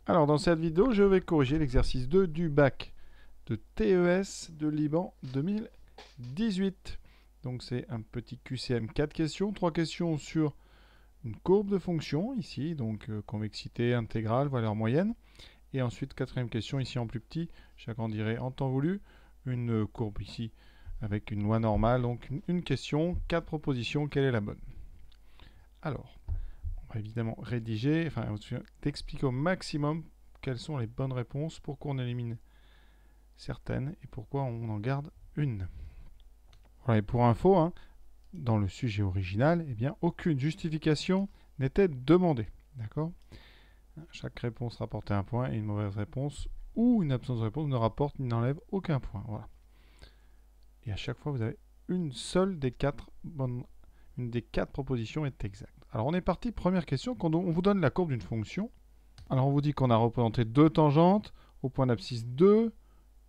Alors dans cette vidéo, je vais corriger l'exercice 2 du bac de TES de Liban 2018. Donc c'est un petit QCM 4 questions, 3 questions sur une courbe de fonction ici, donc convexité intégrale, valeur moyenne. Et ensuite, quatrième question ici en plus petit, j'agrandirai en temps voulu, une courbe ici avec une loi normale. Donc une question, 4 propositions, quelle est la bonne? Alors, on va évidemment rédiger, enfin t'expliquer au maximum quelles sont les bonnes réponses, pourquoi on élimine certaines et pourquoi on en garde une. Voilà, et pour info, hein, dans le sujet original, eh bien, aucune justification n'était demandée. D'accord? Chaque réponse rapportait un point et une mauvaise réponse ou une absence de réponse ne rapporte ni n'enlève aucun point. Voilà. Et à chaque fois, vous avez une seule des quatre bonnes. Une des quatre propositions est exacte. Alors on est parti, première question, quand on vous donne la courbe d'une fonction. Alors on vous dit qu'on a représenté deux tangentes au point d'abscisse 2,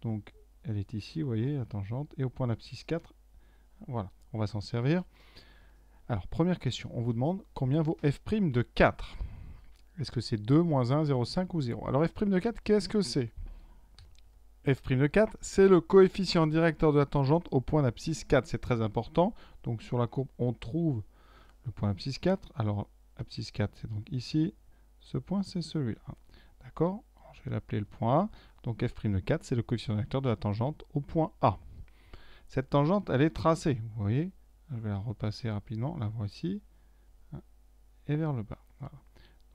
donc elle est ici, vous voyez, la tangente, et au point d'abscisse 4, voilà, on va s'en servir. Alors première question, on vous demande combien vaut f' de 4. Est-ce que c'est 2, moins 1, 0,5 ou 0? Alors f' de 4, qu'est-ce que c'est? F' de 4, c'est le coefficient directeur de la tangente au point d'abscisse 4. C'est très important. Donc sur la courbe, on trouve le point d'abscisse 4. Alors, abscisse 4, c'est donc ici. Ce point, c'est celui-là. D'accord? Je vais l'appeler le point A. Donc f' de 4, c'est le coefficient directeur de la tangente au point A. Cette tangente, elle est tracée. Vous voyez? Je vais la repasser rapidement. La voici. Et vers le bas. Voilà.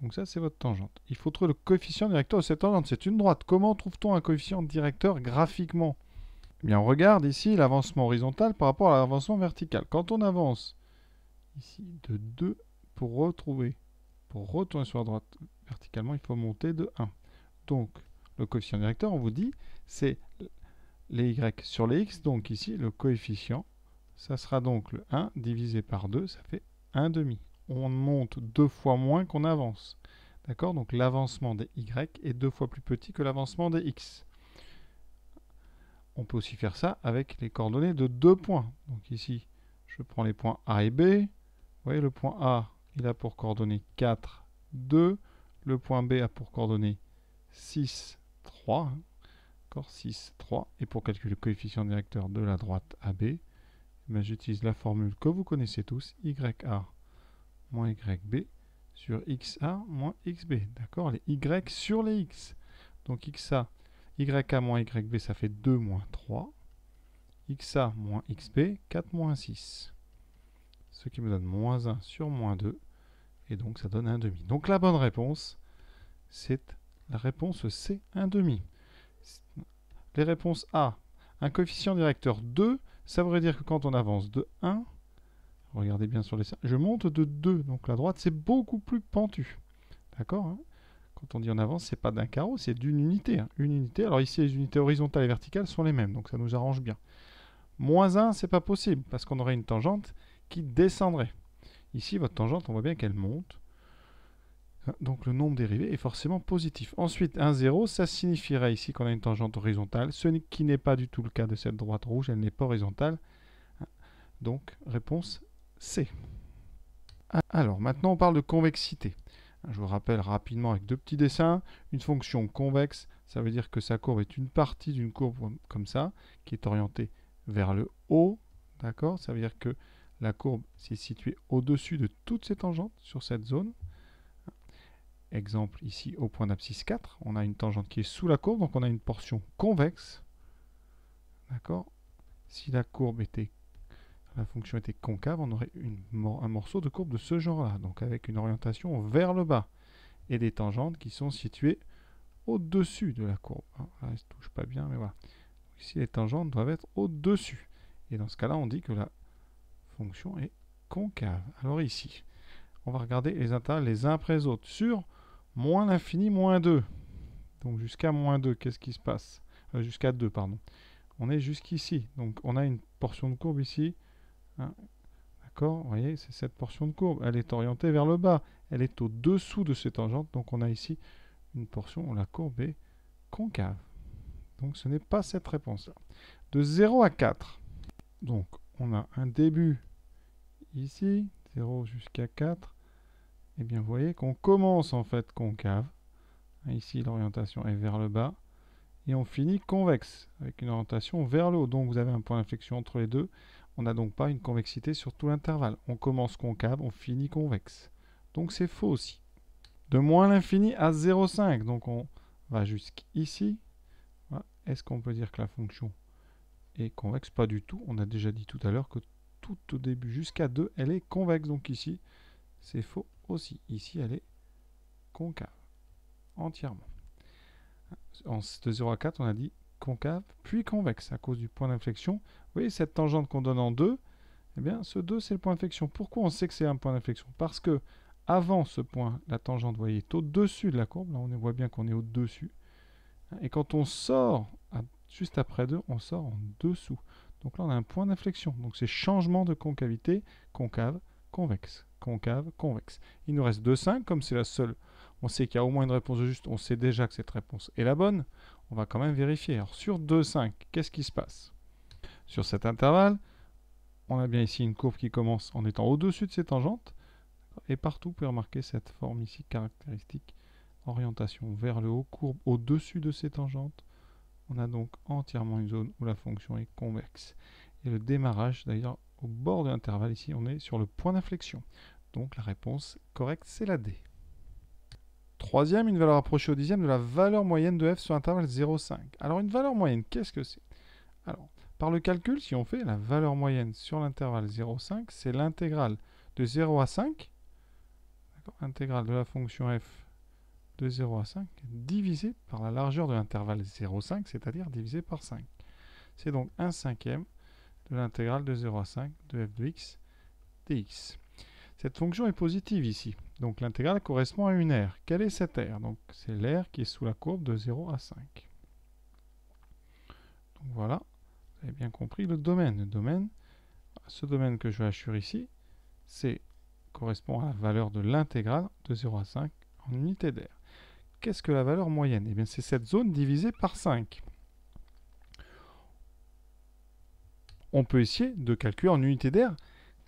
Donc ça, c'est votre tangente. Il faut trouver le coefficient directeur de cette tangente. C'est une droite. Comment trouve-t-on un coefficient directeur graphiquement? Eh bien, on regarde ici l'avancement horizontal par rapport à l'avancement vertical. Quand on avance ici de 2 pour retourner sur la droite verticalement, il faut monter de 1. Donc, le coefficient directeur, on vous dit, c'est les y sur les x. Donc ici, le coefficient, ça sera donc le 1 divisé par 2, ça fait 1 demi. On monte 2 fois moins qu'on avance. D'accord? Donc l'avancement des y est 2 fois plus petit que l'avancement des x. On peut aussi faire ça avec les coordonnées de 2 points. Donc ici, je prends les points A et B. Vous voyez, le point A, il a pour coordonnées 4, 2. Le point B a pour coordonnées 6, 3. D'accord, 6, 3. Et pour calculer le coefficient directeur de la droite AB, j'utilise la formule que vous connaissez tous, YA moins YB sur XA moins XB. D'accord, les Y sur les X. Donc XA, YA moins YB, ça fait 2 moins 3. XA moins XB, 4 moins 6. Ce qui me donne moins 1 sur moins 2. Et donc ça donne 1 demi. Donc la bonne réponse, c'est la réponse C, 1 demi. Les réponses A, un coefficient directeur 2, ça voudrait dire que quand on avance de 1, regardez bien sur les dessins, je monte de 2. Donc la droite, c'est beaucoup plus pentu. D'accord, hein? Quand on dit on avance, c'est pas d'un carreau, c'est d'une unité. Hein. Une unité. Alors ici, les unités horizontales et verticales sont les mêmes, donc ça nous arrange bien. Moins 1, c'est pas possible, parce qu'on aurait une tangente qui descendrait. Ici, votre tangente, on voit bien qu'elle monte. Donc le nombre dérivé est forcément positif. Ensuite, 1, 0, ça signifierait ici qu'on a une tangente horizontale, ce qui n'est pas du tout le cas de cette droite rouge, elle n'est pas horizontale. Donc, réponse C. Alors, maintenant, on parle de convexité. Je vous rappelle rapidement avec deux petits dessins. Une fonction convexe, ça veut dire que sa courbe est une partie d'une courbe comme ça, qui est orientée vers le haut. D'accord? Ça veut dire que la courbe s'est située au-dessus de toutes ces tangentes sur cette zone. Exemple ici au point d'abscisse 4, on a une tangente qui est sous la courbe, donc on a une portion convexe. D'accord? Si la fonction était concave, on aurait un morceau de courbe de ce genre-là, donc avec une orientation vers le bas, et des tangentes qui sont situées au-dessus de la courbe. Là, elle ne se touche pas bien, mais voilà. Ici, les tangentes doivent être au-dessus. Et dans ce cas-là, on dit que la fonction est concave. Alors ici, on va regarder les intervalles les uns après les autres. Sur moins l'infini, moins 2. Donc jusqu'à moins 2, qu'est-ce qui se passe? Jusqu'à 2, pardon. On est jusqu'ici. Donc on a une portion de courbe ici. Hein. D'accord? Vous voyez, c'est cette portion de courbe. Elle est orientée vers le bas. Elle est au-dessous de ces tangentes. Donc on a ici une portion où la courbe est concave. Donc ce n'est pas cette réponse-là. De 0 à 4. Donc on a un début ici, 0 jusqu'à 4. Eh bien vous voyez qu'on commence en fait concave. Ici, l'orientation est vers le bas. Et on finit convexe, avec une orientation vers le haut. Donc vous avez un point d'inflexion entre les deux. On n'a donc pas une convexité sur tout l'intervalle. On commence concave, on finit convexe. Donc c'est faux aussi. De moins l'infini à 0,5. Donc on va jusqu'ici. Voilà. Est-ce qu'on peut dire que la fonction est convexe? Pas du tout. On a déjà dit tout à l'heure que tout au début jusqu'à 2, elle est convexe. Donc ici, c'est faux aussi. Ici, elle est concave. Entièrement. De 0 à 4, on a dit concave, puis convexe, à cause du point d'inflexion. Vous voyez, cette tangente qu'on donne en 2, eh bien, ce 2, c'est le point d'inflexion. Pourquoi on sait que c'est un point d'inflexion? Parce que avant ce point, la tangente, vous voyez, est au-dessus de la courbe. Là, on voit bien qu'on est au-dessus. Et quand on sort, juste après 2, on sort en dessous. Donc là, on a un point d'inflexion. Donc c'est changement de concavité, concave, convexe, concave, convexe. Il nous reste 2,5, comme c'est la seule. On sait qu'il y a au moins une réponse juste. On sait déjà que cette réponse est la bonne. On va quand même vérifier. Alors sur 2,5, qu'est-ce qui se passe? Sur cet intervalle, on a bien ici une courbe qui commence en étant au-dessus de ces tangentes. Et partout, vous pouvez remarquer cette forme ici caractéristique. Orientation vers le haut, courbe au-dessus de ces tangentes. On a donc entièrement une zone où la fonction est convexe. Et le démarrage, d'ailleurs, au bord de l'intervalle, ici, on est sur le point d'inflexion. Donc la réponse correcte, c'est la D. Troisième, une valeur approchée au dixième de la valeur moyenne de f sur l'intervalle 0,5. Alors une valeur moyenne, qu'est-ce que c'est? Alors, par le calcul, si on fait la valeur moyenne sur l'intervalle 0,5, c'est l'intégrale de 0 à 5, intégrale de la fonction f de 0 à 5, divisé par la largeur de l'intervalle 0,5, c'est-à-dire divisé par 5. C'est donc 1 cinquième de l'intégrale de 0 à 5 de f de x dx. Cette fonction est positive ici. Donc l'intégrale correspond à une aire. Quelle est cette aire? Donc c'est l'aire qui est sous la courbe de 0 à 5. Donc voilà, vous avez bien compris le domaine. Ce domaine que je vais assurer ici, correspond à la valeur de l'intégrale de 0 à 5 en unité d'aire. Qu'est-ce que la valeur moyenne? Eh bien c'est cette zone divisée par 5. On peut essayer de calculer en unité d'aire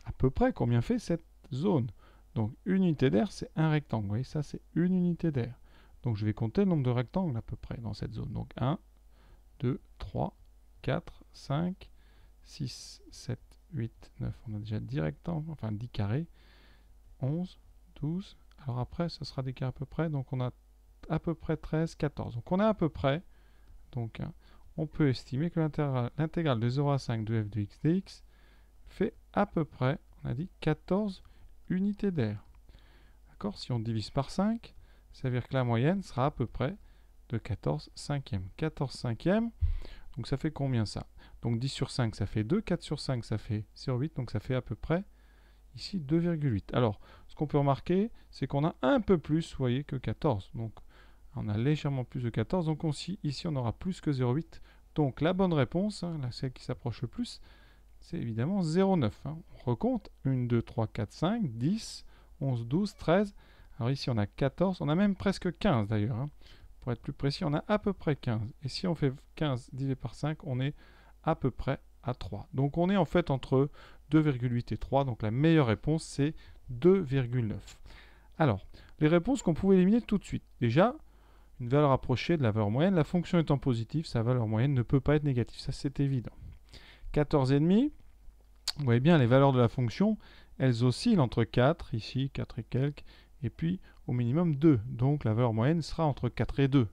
à peu près combien fait cette zone. Donc une unité d'aire, c'est un rectangle. Vous voyez, ça c'est une unité d'aire. Donc je vais compter le nombre de rectangles à peu près dans cette zone. Donc 1, 2, 3, 4, 5, 6, 7, 8, 9. On a déjà 10 rectangles, enfin 10 carrés. 11, 12. Alors après, ce sera des carrés à peu près. Donc on a à peu près 13, 14. Donc on a à peu près. Donc on peut estimer que l'intégrale de 0 à 5 de f de x dx fait à peu près, on a dit, 14 unités d'aire. D'accord? Si on divise par 5, ça veut dire que la moyenne sera à peu près de 14 cinquièmes. 14 cinquièmes, donc ça fait combien ça? Donc 10 sur 5, ça fait 2. 4 sur 5, ça fait 0,8. Donc ça fait à peu près, ici, 2,8. Alors, ce qu'on peut remarquer, c'est qu'on a un peu plus, vous voyez, que 14. Donc, on a légèrement plus de 14. Donc ici, on aura plus que 0,8. Donc la bonne réponse, celle qui s'approche le plus, c'est évidemment 0,9. On recompte. 1, 2, 3, 4, 5, 10, 11, 12, 13. Alors ici, on a 14. On a même presque 15 d'ailleurs. Pour être plus précis, on a à peu près 15. Et si on fait 15 divisé par 5, on est à peu près à 3. Donc on est en fait entre 2,8 et 3. Donc la meilleure réponse, c'est 2,9. Alors, les réponses qu'on pouvait éliminer tout de suite. Déjà, une valeur approchée de la valeur moyenne. La fonction étant positive, sa valeur moyenne ne peut pas être négative. Ça, c'est évident. 14,5. Vous voyez bien, les valeurs de la fonction, elles oscillent entre 4, ici 4 et quelques, et puis au minimum 2. Donc la valeur moyenne sera entre 4 et 2.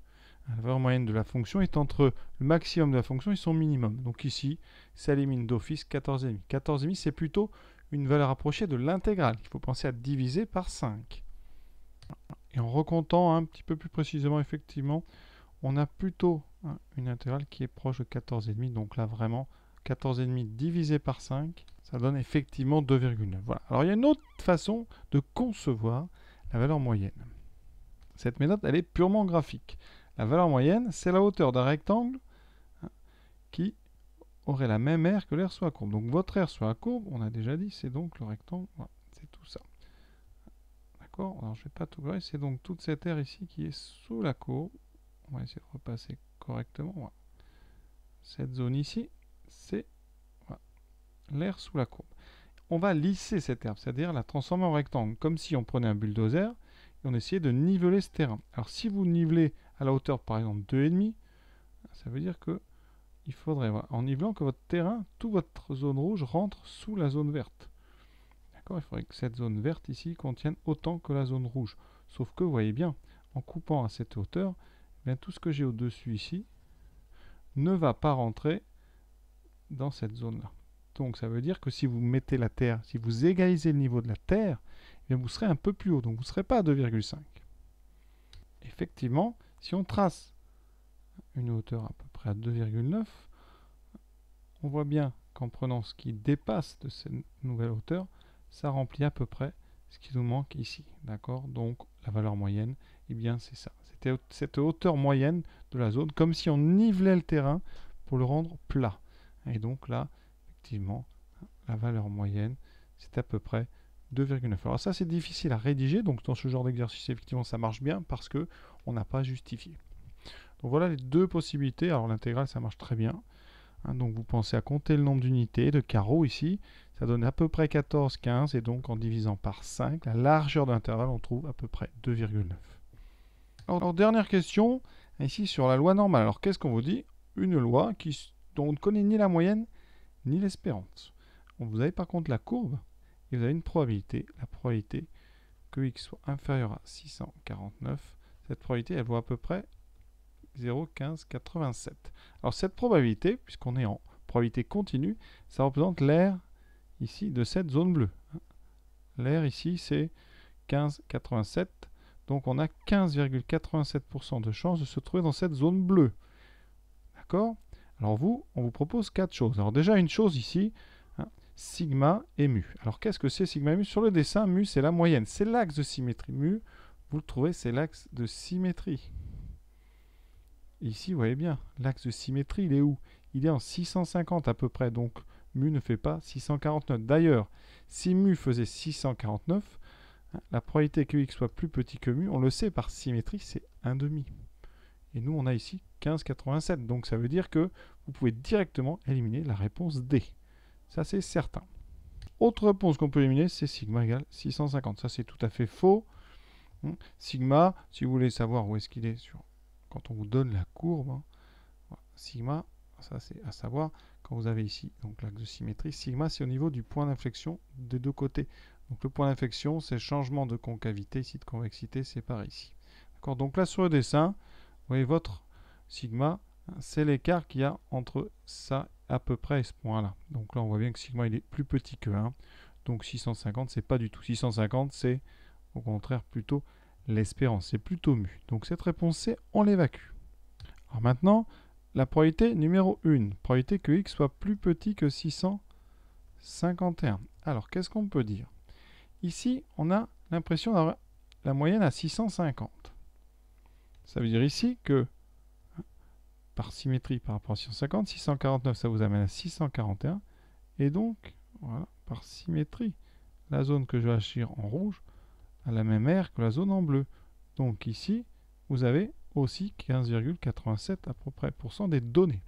La valeur moyenne de la fonction est entre le maximum de la fonction et son minimum. Donc ici, ça élimine d'office 14,5. 14,5, c'est plutôt une valeur approchée de l'intégrale. Il faut penser à diviser par 5. Et en recomptant un petit peu plus précisément, effectivement, on a plutôt une intégrale qui est proche de 14,5. Donc là, vraiment, 14,5 divisé par 5, ça donne effectivement 2,9. Voilà. Alors il y a une autre façon de concevoir la valeur moyenne. Cette méthode, elle est purement graphique. La valeur moyenne, c'est la hauteur d'un rectangle qui aurait la même aire que l'aire sous la courbe. Donc votre aire sous la courbe, on a déjà dit, c'est donc le rectangle. Voilà, c'est tout ça. D'accord? Alors je ne vais pas tout voir. C'est donc toute cette aire ici qui est sous la courbe. On va essayer de repasser correctement. Voilà. Cette zone ici, c'est l'aire sous la courbe. On va lisser cette herbe, c'est-à-dire la transformer en rectangle, comme si on prenait un bulldozer et on essayait de niveler ce terrain. Alors si vous nivelez à la hauteur par exemple 2,5, ça veut dire que il faudrait, voilà, en nivelant, que votre terrain, toute votre zone rouge rentre sous la zone verte. D'accord? Il faudrait que cette zone verte ici contienne autant que la zone rouge. Sauf que vous voyez bien, en coupant à cette hauteur, eh bien, tout ce que j'ai au-dessus ici ne va pas rentrer dans cette zone-là. Donc ça veut dire que si vous mettez la terre, si vous égalisez le niveau de la terre, eh bien, vous serez un peu plus haut. Donc vous ne serez pas à 2,5. Effectivement, si on trace une hauteur à peu près à 2,9, on voit bien qu'en prenant ce qui dépasse de cette nouvelle hauteur, ça remplit à peu près ce qui nous manque ici. D'accord? Donc la valeur moyenne, eh bien c'est ça. C'était cette hauteur moyenne de la zone, comme si on nivelait le terrain pour le rendre plat. Et donc là, effectivement, la valeur moyenne, c'est à peu près 2,9. Alors ça, c'est difficile à rédiger. Donc dans ce genre d'exercice, effectivement, ça marche bien parce que on n'a pas justifié. Donc voilà les deux possibilités. Alors l'intégrale, ça marche très bien. Donc vous pensez à compter le nombre d'unités, de carreaux ici. Ça donne à peu près 14, 15. Et donc en divisant par 5, la largeur de l'intervalle, on trouve à peu près 2,9. Alors dernière question, ici sur la loi normale. Alors qu'est-ce qu'on vous dit? Une loi dont on ne connaît ni la moyenne ni l'espérance. Vous avez par contre la courbe et vous avez une probabilité. La probabilité que x soit inférieur à 649. Cette probabilité, elle vaut à peu près 0,1587. Alors cette probabilité, puisqu'on est en probabilité continue, ça représente l'aire ici de cette zone bleue. L'aire ici c'est 15,87. Donc on a 15,87% de chance de se trouver dans cette zone bleue. D'accord? Alors on vous propose 4 choses. Alors déjà une chose ici, sigma et mu. Alors qu'est-ce que c'est sigma et mu? Sur le dessin, mu c'est la moyenne. C'est l'axe de symétrie. Mu, vous le trouvez, c'est l'axe de symétrie. Ici, vous voyez bien, l'axe de symétrie, il est où? Il est en 650 à peu près, donc mu ne fait pas 649. D'ailleurs, si mu faisait 649, la probabilité que x soit plus petit que mu, on le sait par symétrie, c'est 1,5. Et nous, on a ici 15,87. Donc ça veut dire que vous pouvez directement éliminer la réponse D. Ça, c'est certain. Autre réponse qu'on peut éliminer, c'est sigma égale 650. Ça, c'est tout à fait faux. Sigma, si vous voulez savoir où est-ce qu'il est quand on vous donne la courbe, sigma, ça c'est à savoir, quand vous avez ici donc l'axe de symétrie, sigma c'est au niveau du point d'inflexion des deux côtés. Donc le point d'inflexion, c'est le changement de concavité, ici de convexité, c'est par ici. D'accord. Donc là sur le dessin, vous voyez votre sigma, c'est l'écart qu'il y a entre ça à peu près et ce point-là. Donc là on voit bien que sigma il est plus petit que 1. Donc 650, c'est pas du tout. 650, c'est au contraire plutôt l'espérance, c'est plutôt mu. Donc cette réponse C, on l'évacue. Alors maintenant, la probabilité numéro 1, probabilité que x soit plus petit que 651. Alors qu'est-ce qu'on peut dire? Ici, on a l'impression d'avoir la moyenne à 650. Ça veut dire ici que, par symétrie par rapport à 650, 649, ça vous amène à 641. Et donc, voilà, par symétrie, la zone que je vais agir en rouge a la même aire que la zone en bleu. Donc ici, vous avez aussi 15,87 à peu près % des données.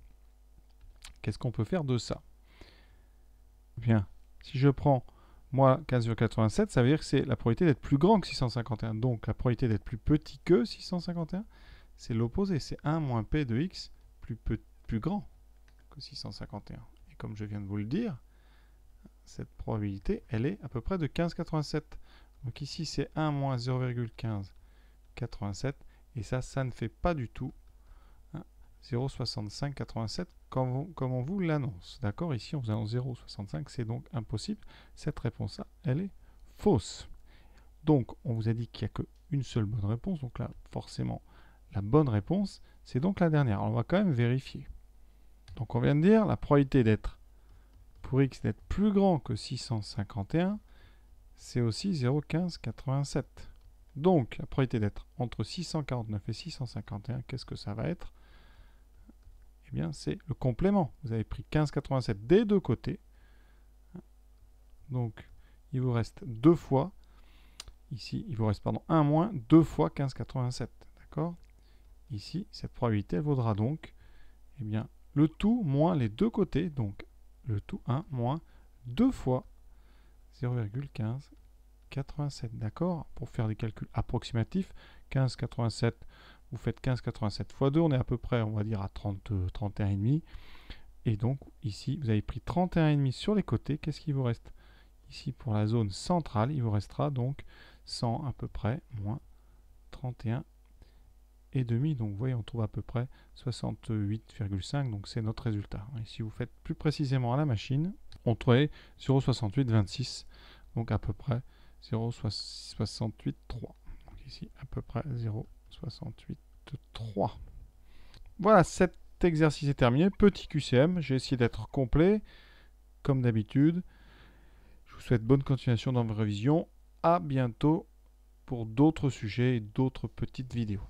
Qu'est-ce qu'on peut faire de ça? Bien, si je prends moi 15,87, ça veut dire que c'est la probabilité d'être plus grand que 651. Donc la probabilité d'être plus petit que 651, c'est l'opposé. C'est 1 moins p de x plus grand que 651. Et comme je viens de vous le dire, cette probabilité, elle est à peu près de 15,87. Donc ici, c'est 1 moins 0,1587. Et ça ne fait pas du tout 0,6587 comme on vous l'annonce. D'accord? Ici, on vous annonce 0,65. C'est donc impossible. Cette réponse-là, elle est fausse. Donc, on vous a dit qu'il n'y a qu'une seule bonne réponse. Donc là, forcément, la bonne réponse, c'est donc la dernière. Alors, on va quand même vérifier. Donc, on vient de dire la probabilité d'être, pour x, d'être plus grand que 651, c'est aussi 0,1587. Donc, la probabilité d'être entre 649 et 651, qu'est-ce que ça va être? Eh bien, c'est le complément. Vous avez pris 15,87 des deux côtés. Donc, il vous reste 2 fois. Ici, il vous reste, 1 moins 2 fois 15,87. D'accord? Ici, cette probabilité, elle vaudra donc, eh bien, le tout moins les deux côtés. Donc, le tout 1 moins 2 fois 0,1587. 87, d'accord. Pour faire des calculs approximatifs, 15,87, vous faites 15,87 x 2, on est à peu près, on va dire, à 30, 31,5. Et donc, ici, vous avez pris 31,5 sur les côtés. Qu'est-ce qu'il vous reste? Ici, pour la zone centrale, il vous restera donc 100 à peu près, moins 31,5. Donc, vous voyez, on trouve à peu près 68,5. Donc, c'est notre résultat. Et si vous faites plus précisément à la machine, on trouverait 0,6826. Donc, à peu près 0,683. Donc, ici, à peu près 0,683. Voilà, cet exercice est terminé. Petit QCM. J'ai essayé d'être complet, comme d'habitude. Je vous souhaite bonne continuation dans vos révisions. À bientôt pour d'autres sujets et d'autres petites vidéos.